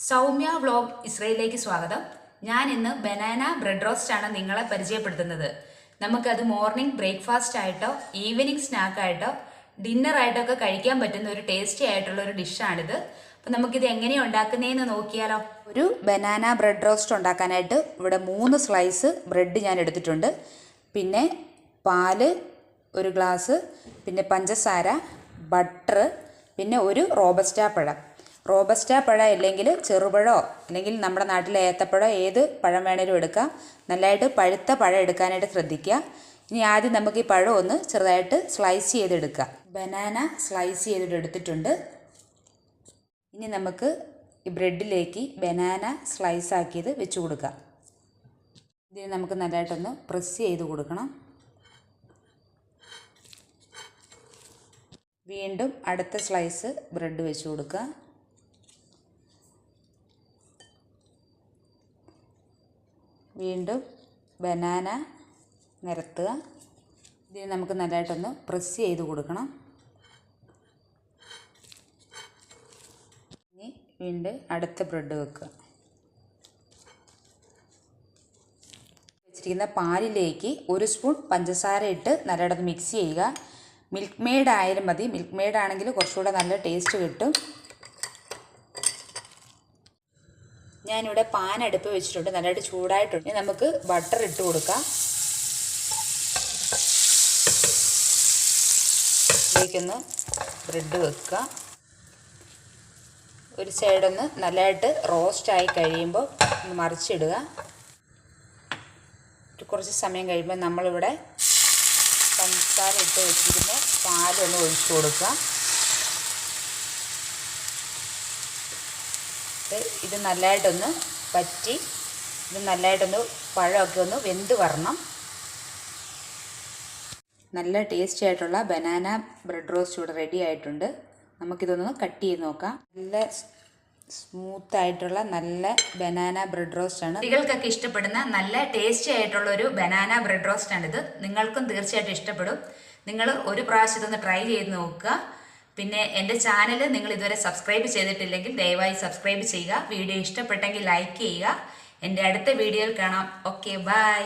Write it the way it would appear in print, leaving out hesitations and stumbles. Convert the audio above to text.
Soumya vlog ഇസ്രയേലിലേക്ക് സ്വാഗതം. ഞാൻ ഇന്ന് ബനാന ബ്രെഡ് റോസ്റ്റ് ആണ് നിങ്ങളെ പരിചയപ്പെടുത്തുന്നത്. നമുക്കത് മോർണിംഗ് ബ്രേക്ക്ഫാസ്റ്റ് ആയിട്ടോ ഈവനിങ് സ്നാക്ക് ആയിട്ടോ ഡിന്നർ ആയിട്ടോ ഒക്കെ കഴിക്കാൻ പറ്റുന്ന ഒരു ടേസ്റ്റി ആയിട്ടുള്ള ഒരു ഡിഷാണിത്. അപ്പം നമുക്കിത് എങ്ങനെയാണ് ഉണ്ടാക്കുന്നതെന്ന് നോക്കിയാലോ. ഒരു ബനാന ബ്രെഡ് റോസ്റ്റ് ഉണ്ടാക്കാനായിട്ട് ഇവിടെ 3 സ്ലൈസ് ബ്രെഡ് ഞാൻ എടുത്തിട്ടുണ്ട്. പിന്നെ പാല് 1 ഗ്ലാസ്, പിന്നെ പഞ്ചസാര, ബട്ടർ, പിന്നെ ഒരു റോബസ്റ്റ പഴം. റോബസ്റ്റ പഴം അല്ലെങ്കിൽ ചെറുപഴമോ അല്ലെങ്കിൽ നമ്മുടെ നാട്ടിലെ ഏത്തപ്പഴം ഏത് പഴം വേണേലും എടുക്കാം. നല്ലതായിട്ട് പഴുത്ത പഴം എടുക്കാനായിട്ട് ശ്രദ്ധിക്കുക. ഇനി ആദ്യം നമുക്ക് ഈ പഴം ഒന്ന് ചെറുതായിട്ട് സ്ലൈസ് ചെയ്തെടുക്കാം. ബനാന സ്ലൈസ് ചെയ്തിട്ട് എടുത്തിട്ടുണ്ട്. ഇനി നമുക്ക് ഈ ബ്രെഡിലേക്ക് ബനാന സ്ലൈസ് ആക്കിയത് വെച്ച് കൊടുക്കാം. ഇതിന് നമുക്ക് നല്ലതായിട്ടൊന്ന് പ്രസ് ചെയ്ത് കൊടുക്കണം. വീണ്ടും അടുത്ത സ്ലൈസ് ബ്രെഡ് വെച്ച് കൊടുക്കുക. വീണ്ടും ബനാന നിരത്തുക. ഇതിന് നമുക്ക് നല്ലതായിട്ടൊന്ന് പ്രസ് ചെയ്ത് കൊടുക്കണം. ഇനി വീണ്ടും അടുത്ത ബ്രെഡ് വെക്കുക. വെച്ചിരിക്കുന്ന പാലിലേക്ക് 1 സ്പൂൺ പഞ്ചസാര ഇട്ട് നല്ലതായിട്ട് മിക്സ് ചെയ്യുക. മിൽക്ക് മെയ്ഡ് ആയാലും മതി. മിൽക്ക് മെയ്ഡ് ആണെങ്കിൽ കുറച്ചുകൂടെ നല്ല ടേസ്റ്റ് കിട്ടും. ഞാനിവിടെ പാൻ അടുപ്പ് വെച്ചിട്ടുണ്ട്, നല്ലതായിട്ട് ചൂടായിട്ടുണ്ട്. ഇനി നമുക്ക് ബട്ടർ ഇട്ട് കൊടുക്കാം. ഇതിലേക്കൊന്ന് ബ്രെഡ് വെക്കുക. ഒരു സൈഡൊന്ന് നല്ലതായിട്ട് റോസ്റ്റായി കഴിയുമ്പോൾ ഒന്ന് മറിച്ചിടുക. കുറച്ച് സമയം കഴിയുമ്പോൾ നമ്മളിവിടെ പഞ്ചസാര ഇട്ട് വെച്ചിരിക്കുന്ന പാലൊന്ന് ഒഴിച്ചു കൊടുക്കുക. ഇത് നല്ലതായിട്ടൊന്ന് പറ്റി ഇത് നല്ലതായിട്ടൊന്ന് പഴമൊക്കെ ഒന്ന് വെന്ത് വരണം. നല്ല ടേസ്റ്റി ആയിട്ടുള്ള ബനാന ബ്രെഡ് റോസ്റ്റ് ഇവിടെ റെഡി ആയിട്ടുണ്ട്. നമുക്കിതൊന്ന് കട്ട് ചെയ്ത് നോക്കാം. നല്ല സ്മൂത്ത് ആയിട്ടുള്ള നല്ല ബനാന ബ്രെഡ് റോസ്റ്റ് ആണ്. കുട്ടികൾക്കൊക്കെ ഇഷ്ടപ്പെടുന്ന നല്ല ടേസ്റ്റി ആയിട്ടുള്ള ഒരു ബനാന ബ്രെഡ് റോസ്റ്റ് ആണിത്. നിങ്ങൾക്കും തീർച്ചയായിട്ടും ഇഷ്ടപ്പെടും. നിങ്ങൾ ഒരു പ്രാവശ്യം ഇതൊന്ന് ട്രൈ ചെയ്ത് നോക്കുക. പിന്നെ എൻ്റെ ചാനൽ നിങ്ങൾ ഇതുവരെ സബ്സ്ക്രൈബ് ചെയ്തിട്ടില്ലെങ്കിൽ ദയവായി സബ്സ്ക്രൈബ് ചെയ്യുക. വീഡിയോ ഇഷ്ടപ്പെട്ടെങ്കിൽ ലൈക്ക് ചെയ്യുക. എൻ്റെ അടുത്ത വീഡിയോയിൽ കാണാം. Okay, by.